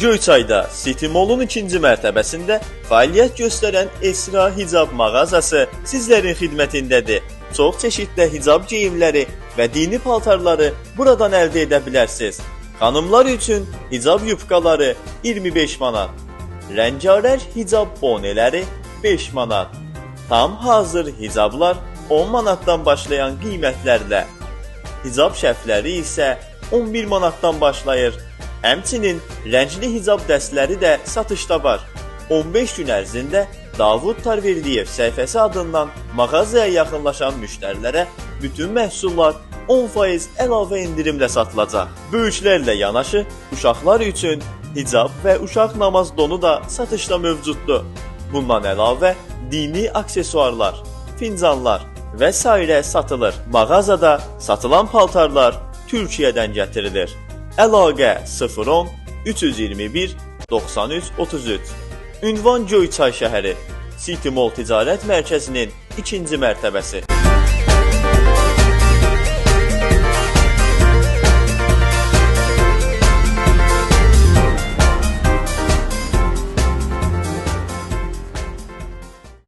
Göyçayda City Mall'un ikinci mərtəbəsində fəaliyyət göstərən Esra Hicab mağazası sizlərin xidmətindədir. Çox çeşidli hicab geyimləri və dini paltarları buradan əldə edə bilərsiniz. Xanımlar üçün hicab yubkaları 25 manat, rəngarəng hicab boneləri 5 manat, tam hazır hicablar 10 manatdan başlayan qiymətlərlə, hicab şəfləri isə 11 manatdan başlayır. Həmçinin rəngli hicab dəstləri də satışda var. 15 gün ərzində Davud Tarverdiyev səhifəsi adından mağazaya yaxınlaşan müştərilərə bütün məhsullar 10% əlavə endirimlə satılacaq. Böyüklərlə yanaşı, uşaqlar üçün hicab və uşaq namaz donu da satışda mövcuddur. Bundan əlavə dini aksesuarlar, fincanlar və s. satılır. Mağazada satılan paltarlar Türkiyədən gətirilir. Əlaqə 010 321 93 33. Ünvan Göyçay şəhəri, City Mall Ticarət Mərkəzinin ikinci mərtəbəsi.